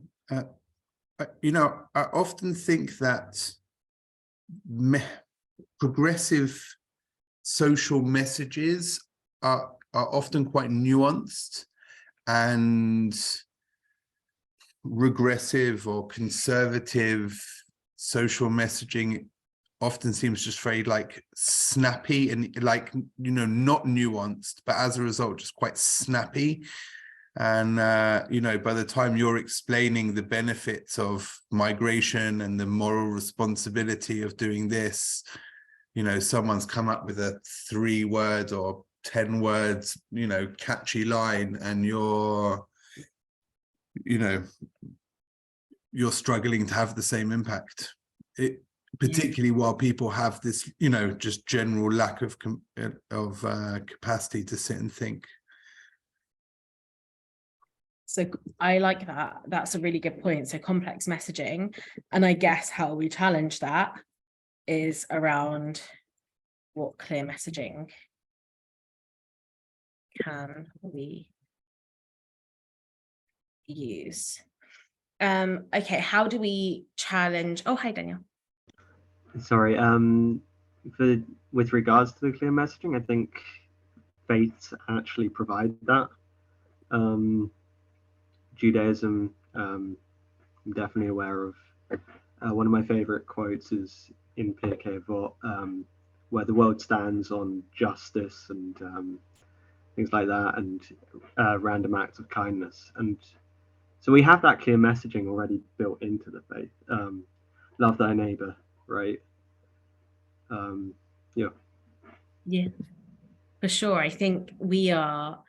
You know, I often think that progressive social messages are often quite nuanced, and regressive or conservative social messaging often seems just very like snappy and like, you know, not nuanced, but as a result just quite snappy. And you know, by the time you're explaining the benefits of migration and the moral responsibility of doing this, you know, someone's come up with a 3-word or 10 words, you know, catchy line, and you're struggling to have the same impact. Particularly while people have this, you know, just general lack of capacity to sit and think. So I like that. That's a really good point. So complex messaging, and I guess how we challenge that is around what clear messaging can we use. Okay, how do we challenge? Oh, hi, Daniel. Sorry, with regards to the clear messaging, I think faiths actually provide that. Judaism, I'm definitely aware of. One of my favorite quotes is in Pirkei Avot, where the world stands on justice and things like that, and random acts of kindness. And so we have that clear messaging already built into the faith. Love thy neighbor, right? Yeah, for sure. I think we are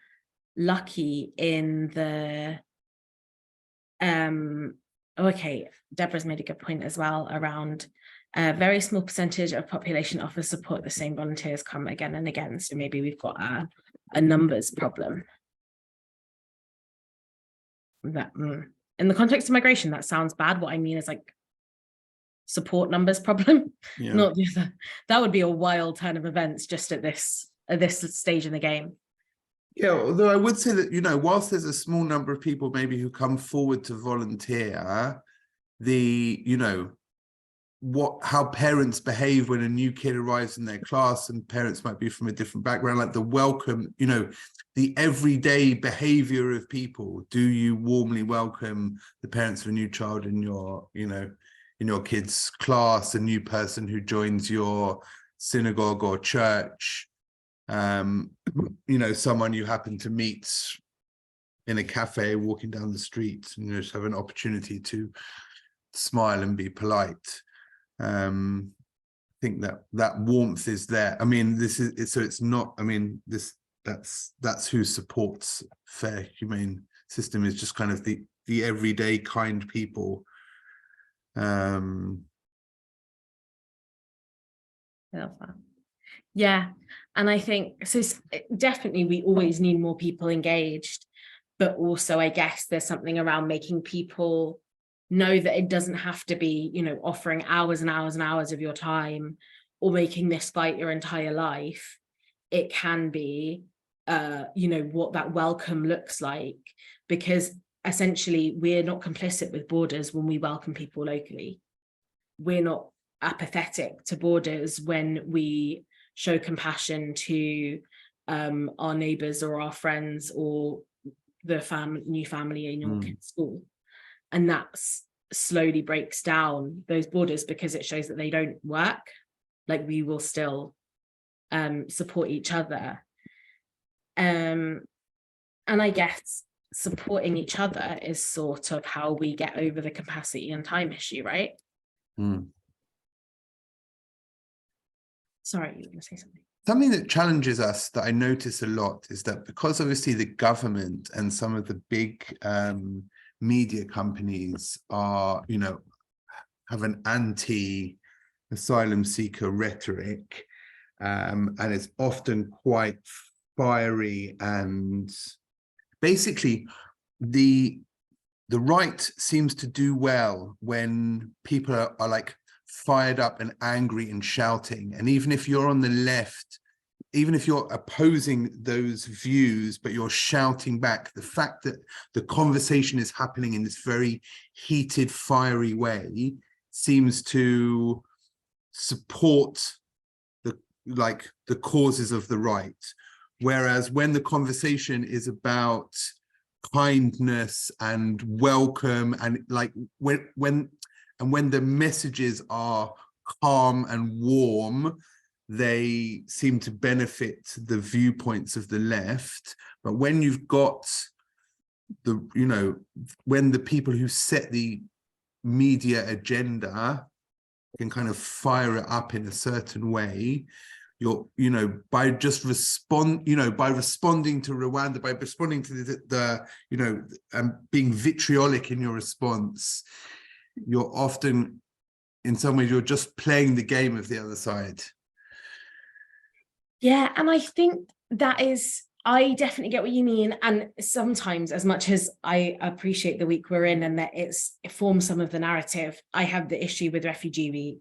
lucky in the okay, Deborah's made a good point as well around a very small percentage of population offers support, the same volunteers come again and again, so maybe we've got a numbers problem. That in the context of migration, that sounds bad. What I mean is like support numbers problem. Yeah. Not the other. That would be a wild turn of events just at this stage in the game. Yeah, although I would say that, you know, whilst there's a small number of people maybe who come forward to volunteer, you know, how parents behave when a new kid arrives in their class, and parents might be from a different background, like the welcome, you know, the everyday behavior of people. Do you warmly welcome the parents of a new child in your, you know, in your kid's class, a new person who joins your synagogue or church? You know, someone you happen to meet in a cafe walking down the street, and you just have an opportunity to smile and be polite. I think that warmth is there. I mean, so it's not, I mean, that's who supports fair, humane system, is just kind of the everyday kind people. Yeah, and I think so. Definitely, we always need more people engaged, but also I guess there's something around making people know that it doesn't have to be, you know, offering hours and hours and hours of your time or making this fight your entire life. It can be, you know, what that welcome looks like, because essentially we're not complicit with borders when we welcome people locally. We're not apathetic to borders when we show compassion to our neighbours or our friends or the new family in your kid's school. And that slowly breaks down those borders, because it shows that they don't work. Like, we will still support each other. And I guess supporting each other is sort of how we get over the capacity and time issue, right? Sorry, you were going to say something. Something that challenges us that I notice a lot is that, because obviously the government and some of the big media companies are, you know, have an anti-migrant asylum seeker rhetoric, and it's often quite fiery, and basically the right seems to do well when people are like fired up and angry and shouting. And even if you're on the left, even if you're opposing those views, but you're shouting back, the fact that the conversation is happening in this very heated, fiery way seems to support the causes of the right. Whereas when the conversation is about kindness and welcome, and like when the messages are calm and warm, they seem to benefit the viewpoints of the left. But when you've got when the people who set the media agenda can kind of fire it up in a certain way, by responding to Rwanda, by responding to the being vitriolic in your response, you're often, in some ways, you're just playing the game of the other side. Yeah, and I think I definitely get what you mean. And sometimes, as much as I appreciate the week we're in and that it forms some of the narrative, I have the issue with Refugee Week,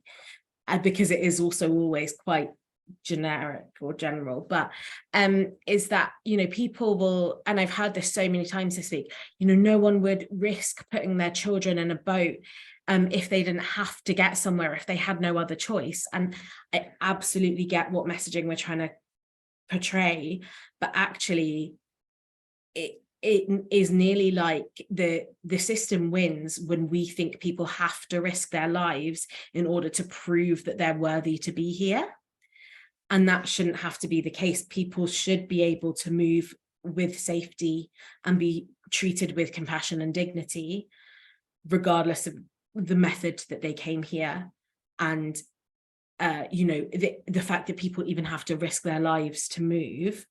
because it is also always quite generic or general, but is that people will, and I've heard this so many times this week, no one would risk putting their children in a boat if they didn't have to get somewhere, if they had no other choice. And I absolutely get what messaging we're trying to portray, but actually it is nearly like the system wins when we think people have to risk their lives in order to prove that they're worthy to be here. And that shouldn't have to be the case. People should be able to move with safety and be treated with compassion and dignity, regardless of the method that they came here. And, the fact that people even have to risk their lives to move,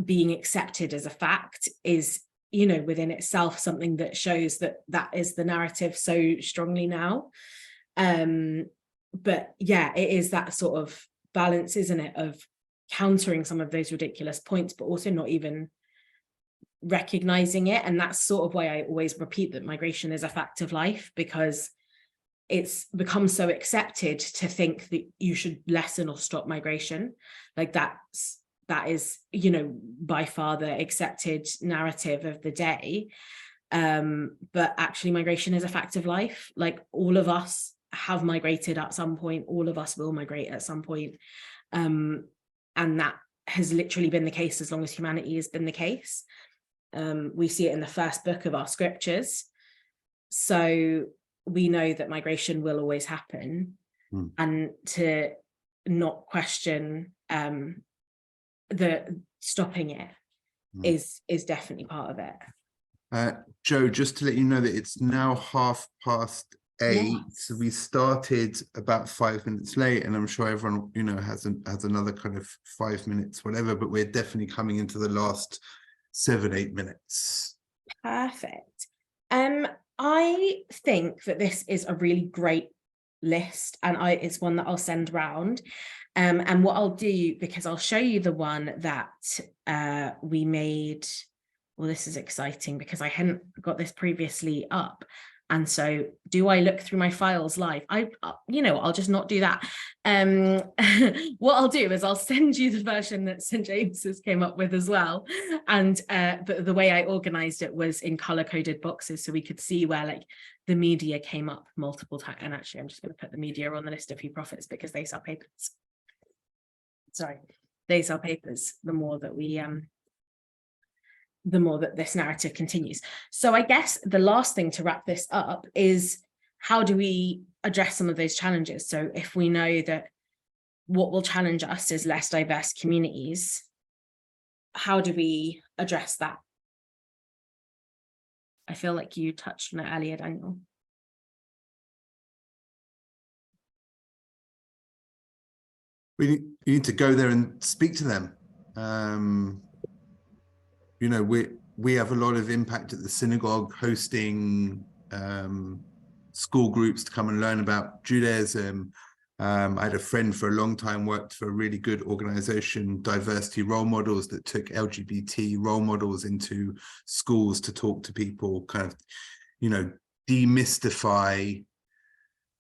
being accepted as a fact is, within itself something that shows that is the narrative so strongly now. But yeah, it is that sort of balance, isn't it, of countering some of those ridiculous points, but also not even recognizing it. And that's sort of why I always repeat that migration is a fact of life, because it's become so accepted to think that you should lessen or stop migration. Like that is, by far the accepted narrative of the day. But actually migration is a fact of life. Like all of us have migrated at some point, all of us will migrate at some point. And that has literally been the case as long as humanity has been the case. We see it in the first book of our scriptures. So we know that migration will always happen. And to not question the stopping it is definitely part of it. Jo, just to let you know that it's now 8:30. Yes. So we started about 5 minutes late, and I'm sure everyone has another kind of 5 minutes, whatever, but we're definitely coming into the last 7-8 minutes. Perfect. I think that this is a really great list, and it's one that I'll send round. And what I'll do, because I'll show you the one that we made. Well, this is exciting because I hadn't got this previously up. And so do I look through my files live? I'll just not do that. What I'll do is I'll send you the version that St. James's came up with as well. And but the way I organized it was in color-coded boxes, so we could see where like the media came up multiple times. And actually, I'm just going to put the media on the list of for-profits because they sell papers. Sorry, they sell papers. The more that this narrative continues. So I guess the last thing to wrap this up is, how do we address some of those challenges? So if we know that what will challenge us is less diverse communities, how do we address that? I feel like you touched on it earlier, Daniel. We need to go there and speak to them. We have a lot of impact at the synagogue, hosting school groups to come and learn about Judaism. I had a friend for a long time, worked for a really good organization, Diversity Role Models, that took LGBT role models into schools to talk to people, kind of, you know, demystify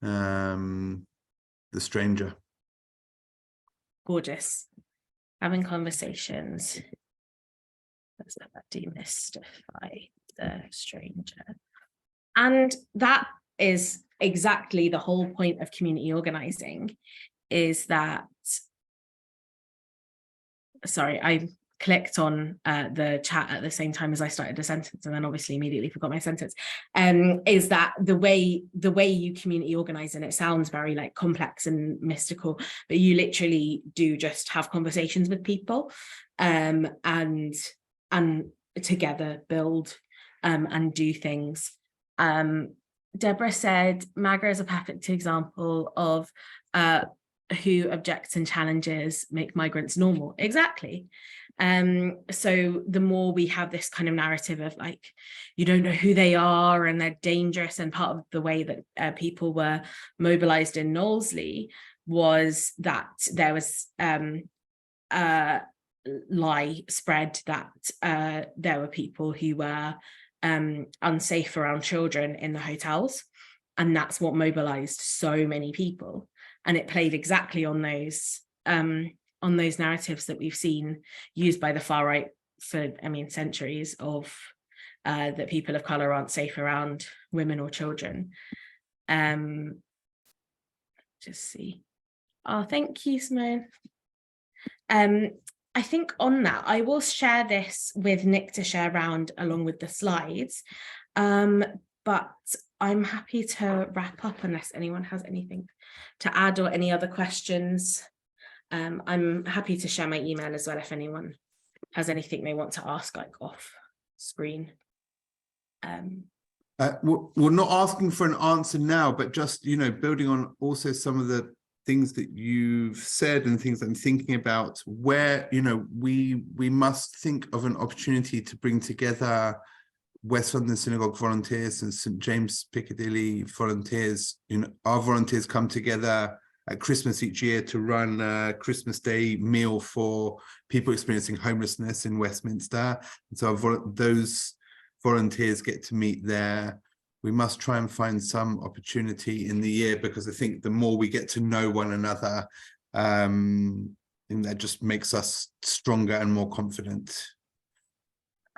the stranger. Gorgeous. Having conversations. Let's let that demystify the stranger. And that is exactly the whole point of community organizing, is that, sorry, I clicked on the chat at the same time as I started the sentence, and then obviously immediately forgot my sentence, is that the way you community organize, and it sounds very like complex and mystical, but you literally do just have conversations with people, and together build and do things. Deborah said Maga is a perfect example of who objects and challenges make migrants normal. Exactly. So the more we have this kind of narrative of like, you don't know who they are and they're dangerous, and part of the way that people were mobilized in Knowsley was that there was lie spread that there were people who were unsafe around children in the hotels, and that's what mobilized so many people. And it played exactly on those narratives that we've seen used by the far right for, I mean, centuries, of that people of color aren't safe around women or children. Just see. Oh, thank you, Simone. I think on that, I will share this with Nick to share around along with the slides, but I'm happy to wrap up unless anyone has anything to add or any other questions. I'm happy to share my email as well if anyone has anything they want to ask, like off screen. We're not asking for an answer now, but just, you know, building on also some of the things that you've said and things I'm thinking about, where, you know, we must think of an opportunity to bring together West London Synagogue volunteers and St James Piccadilly volunteers. You know, our volunteers come together at Christmas each year to run a Christmas Day meal for people experiencing homelessness in Westminster. And so those volunteers get to meet there. We must try and find some opportunity in the year, because I think the more we get to know one another, and that just makes us stronger and more confident.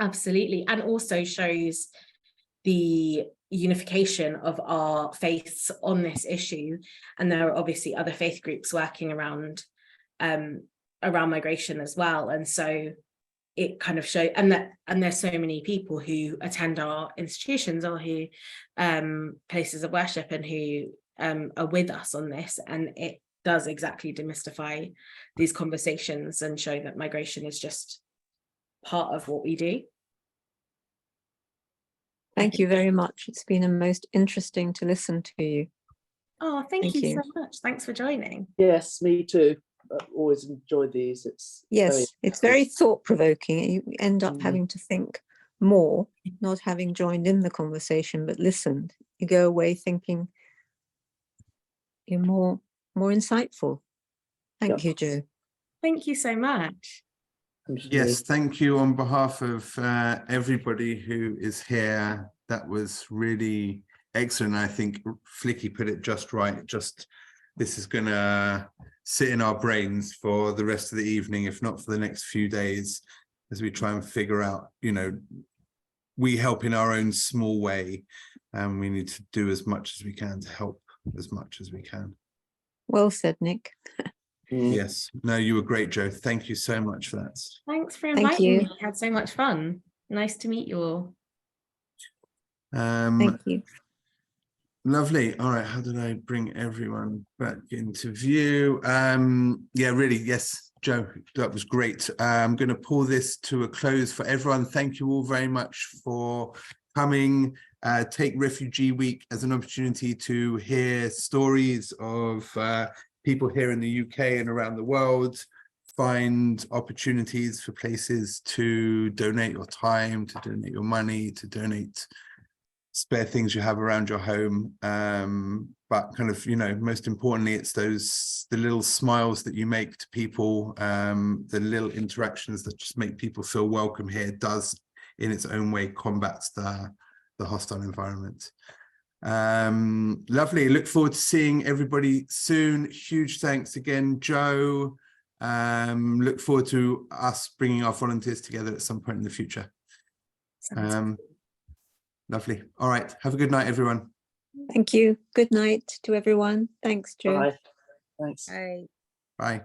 Absolutely. And also shows the unification of our faiths on this issue. And there are obviously other faith groups working around migration as well. And so it kind of shows, and there's so many people who attend our institutions or who places of worship and who are with us on this, and it does exactly demystify these conversations and show that migration is just part of what we do. Thank you very much. It's been most interesting to listen to you. Oh, thank you so much. Thanks for joining. Yes, me too. I've always enjoyed these. It's very thought-provoking. You end up having to think more, not having joined in the conversation but listened. You go away thinking you're more insightful. Thank you, Jo. Thank you so much. Yes, thank you on behalf of everybody who is here. That was really excellent. I think Flicky put it just right. Just this is going to sit in our brains for the rest of the evening, if not for the next few days, as we try and figure out, you know, we help in our own small way, and we need to do as much as we can to help as much as we can. Well said, Nick. Yes. No, you were great, Jo. Thank you so much for that. Thanks for inviting me. I had so much fun. Nice to meet you all. Thank you. Lovely. All right. How did I bring everyone back into view? Yeah, really. Yes, Jo, that was great. I'm going to pull this to a close for everyone. Thank you all very much for coming. Take Refugee Week as an opportunity to hear stories of people here in the UK and around the world. Find opportunities for places to donate your time, to donate your money, to donate spare things you have around your home. but kind of, you know, most importantly, it's the little smiles that you make to people, the little interactions that just make people feel welcome here does in its own way combats the hostile environment. Lovely. Look forward to seeing everybody soon. Huge thanks again, Jo. Look forward to us bringing our volunteers together at some point in the future. Lovely. All right. Have a good night, everyone. Thank you. Good night to everyone. Thanks, Jo. Bye. Thanks. Bye. Bye.